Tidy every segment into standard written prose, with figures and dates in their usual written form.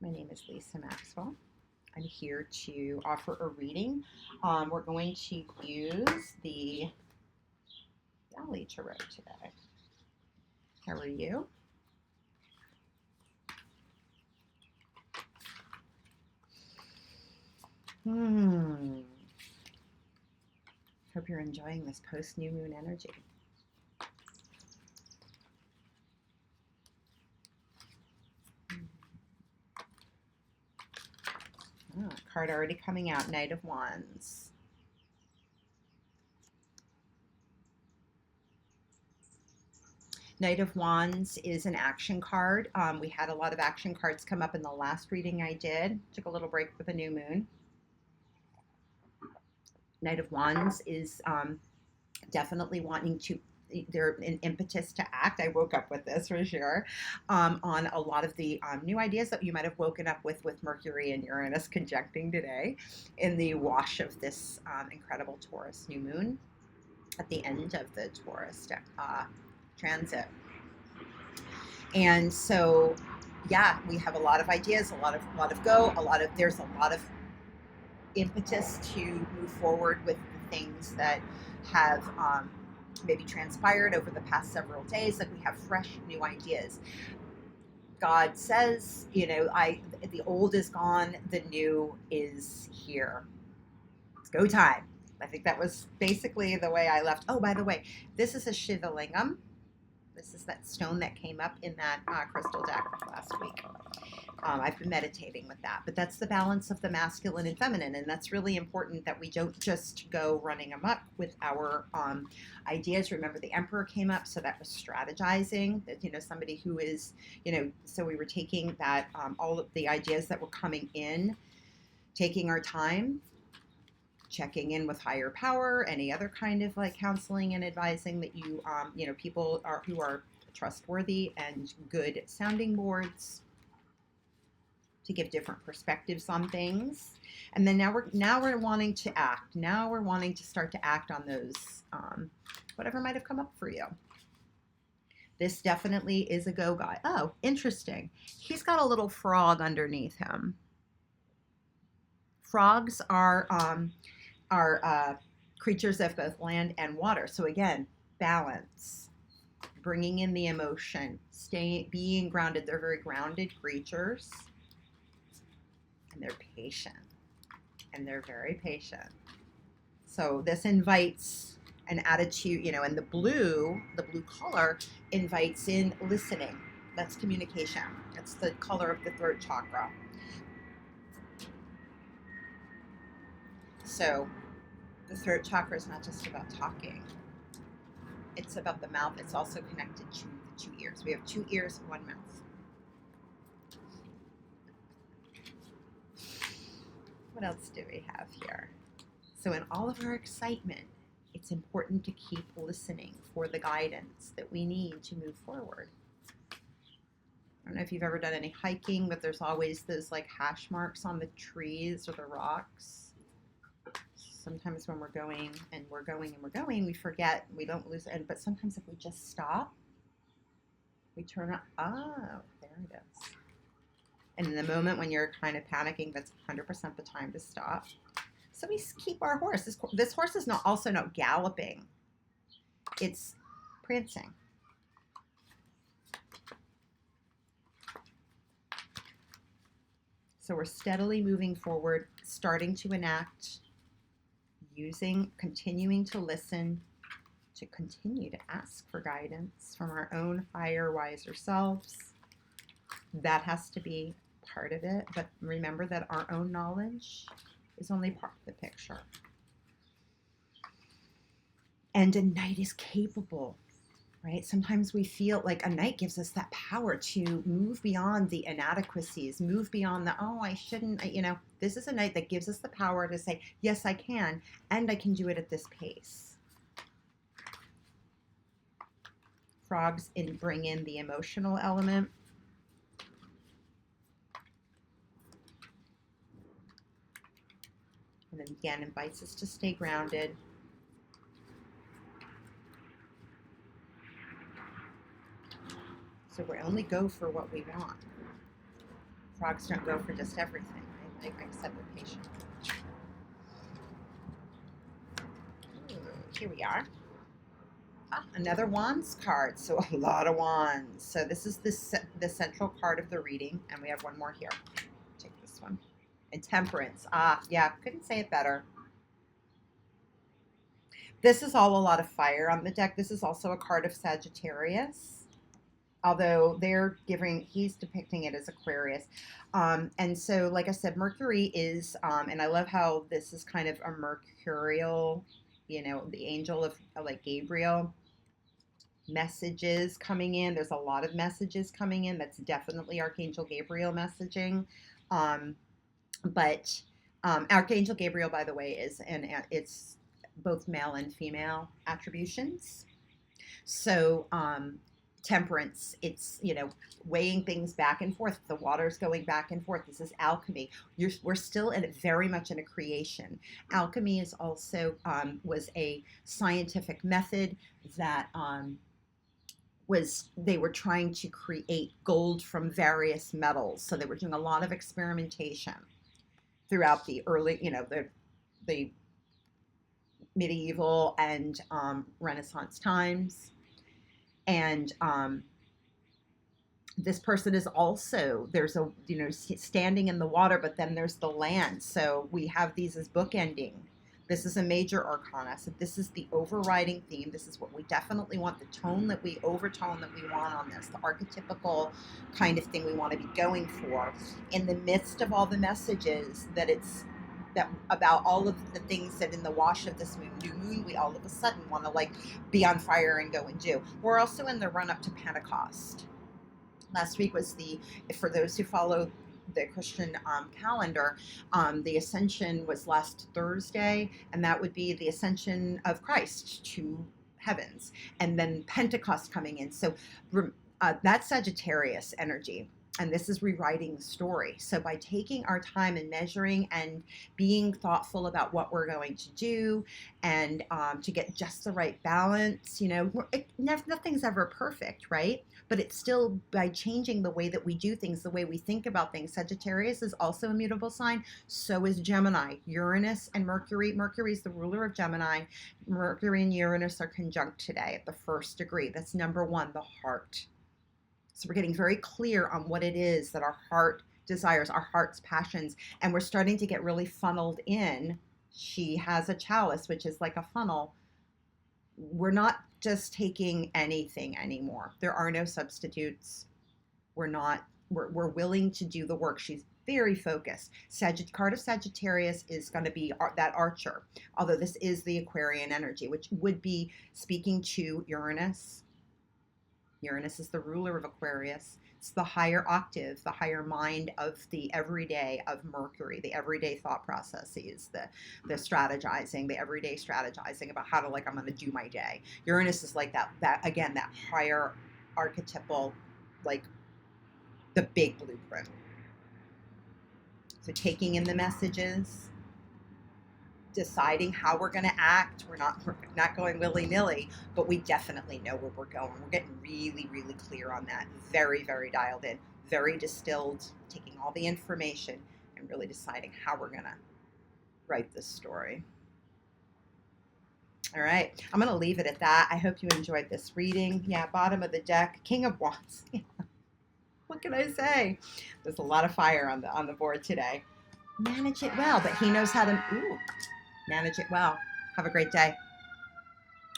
My name is Lisa Maxwell. I'm here to offer a reading. We're going to use the Dali Tarot today. How are you? Hope you're enjoying this post-new moon energy. Card already coming out, Knight of Wands. Knight of Wands is an action card. We had a lot of action cards come up in the last reading I did. Took a little break for the new moon. Knight of Wands is definitely wanting to, they're an impetus to act. I woke up with this for sure, on a lot of the new ideas that you might have woken up with Mercury and Uranus conjuncting today in the wash of this incredible Taurus new moon at the end of the Taurus transit. And so, yeah, we have a lot of ideas, a lot of go, there's a lot of impetus to move forward with the things that have maybe transpired over the past several days. Like, we have fresh new ideas. God says, the old is gone, the new is here. It's go time. I think that was basically the way I left. Oh, by the way, this is a Shivalingam. This is that stone that came up in that crystal deck last week. I've been meditating with that, but that's the balance of the masculine and feminine, and that's really important that we don't just go running amok with our ideas. Remember, the Emperor came up, so that was strategizing. That somebody who is, so we were taking that all of the ideas that were coming in, taking our time, checking in with higher power, any other kind of like counseling and advising that people who are trustworthy and good sounding boards to give different perspectives on things. And then now we're wanting to act. Now we're wanting to start to act on those, whatever might have come up for you. This definitely is a go guy. Oh, interesting. He's got a little frog underneath him. Frogs are creatures of both land and water. So again, balance, bringing in the emotion, being grounded. They're very grounded creatures. And they're patient, and they're very patient. So this invites an attitude, and the blue color invites in listening. That's communication. That's the color of the throat chakra. So the throat chakra is not just about talking. It's about the mouth. It's also connected to the two ears. We have two ears and one mouth. What else do we have here? So in all of our excitement, it's important to keep listening for the guidance that we need to move forward. I don't know if you've ever done any hiking, but there's always those like hash marks on the trees or the rocks. Sometimes when we're going, we forget, we don't lose it. But sometimes if we just stop, we turn on, oh, there it is. And in the moment when you're kind of panicking, that's 100% the time to stop. So we keep our horse. This horse is also not galloping. It's prancing. So we're steadily moving forward, starting to enact, continuing to listen, to continue to ask for guidance from our own higher, wiser selves. That has to be part of it, but remember that our own knowledge is only part of the picture. And a knight is capable, right? Sometimes we feel like a knight gives us that power to move beyond the inadequacies, move beyond the, oh, I shouldn't, this is a knight that gives us the power to say, yes, I can, and I can do it at this pace. Frogs bring in the emotional element. And then again, invites us to stay grounded. So we only go for what we want. frogs don't go for just everything, right? Like I said, we're patient. Here we are. Another wands card, so a lot of wands. So this is the central card of the reading, and we have one more here. Take this one. And temperance. Yeah, couldn't say it better. This is all a lot of fire on the deck. This is also a card of Sagittarius, although he's depicting it as Aquarius. And so, like I said, Mercury is, and I love how this is kind of a mercurial, the angel of like Gabriel. Messages coming in. There's a lot of messages coming in. That's definitely Archangel Gabriel messaging. But Archangel Gabriel, by the way, it's both male and female attributions. So temperance, it's, weighing things back and forth. The water's going back and forth. This is alchemy. We're still very much in a creation. Alchemy is also was a scientific method that they were trying to create gold from various metals. So they were doing a lot of experimentation throughout the early, the medieval and Renaissance times. And this person is also, there's a, standing in the water, but then there's the land. So we have these as bookending. This is a major arcana. So this is the overriding theme. This is what we definitely want, the overtone that we want on this, the archetypical kind of thing we want to be going for in the midst of all the messages that about all of the things that in the wash of this new moon, we all of a sudden want to like be on fire and go and do. We're also in the run up to Pentecost. Last week was for those who follow the Christian calendar, the Ascension was last Thursday, and that would be the Ascension of Christ to heavens, and then Pentecost coming in. So that's Sagittarius energy. And this is rewriting the story. So by taking our time and measuring and being thoughtful about what we're going to do and to get just the right balance, nothing's ever perfect, right? But it's still by changing the way that we do things, the way we think about things. Sagittarius is also a mutable sign. So is Gemini. Uranus and Mercury. Mercury is the ruler of Gemini. Mercury and Uranus are conjunct today at the 1st degree. That's number 1, the heart. So we're getting very clear on what it is that our heart desires, our heart's passions, and we're starting to get really funneled in. She has a chalice, which is like a funnel. We're not just taking anything anymore. There are no substitutes. We're willing to do the work. She's very focused. Card of Sagittarius is going to be that archer, although this is the Aquarian energy, which would be speaking to Uranus. Uranus is the ruler of Aquarius. It's the higher octave, the higher mind of the everyday of Mercury, the everyday thought processes, the strategizing, the everyday strategizing about how to, I'm going to do my day. Uranus is like that again, that higher archetypal, like the big blueprint. So taking in the messages, deciding how we're going to act. We're not going willy-nilly, but we definitely know where we're going. We're getting really, really clear on that. Very, very dialed in, very distilled, taking all the information and really deciding how we're going to write this story. All right, I'm going to leave it at that. I hope you enjoyed this reading. Yeah, bottom of the deck, King of Wands. What can I say? There's a lot of fire on the board today. Manage it well, but he knows how to manage it well. Have a great day.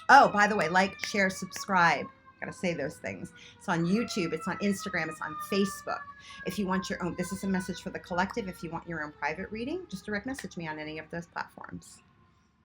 Oh, by the way, like, share, subscribe. Gotta say those things. It's on YouTube, it's on Instagram, it's on Facebook. If you want your own, this is a message for the collective. If you want your own private reading, just direct message me on any of those platforms.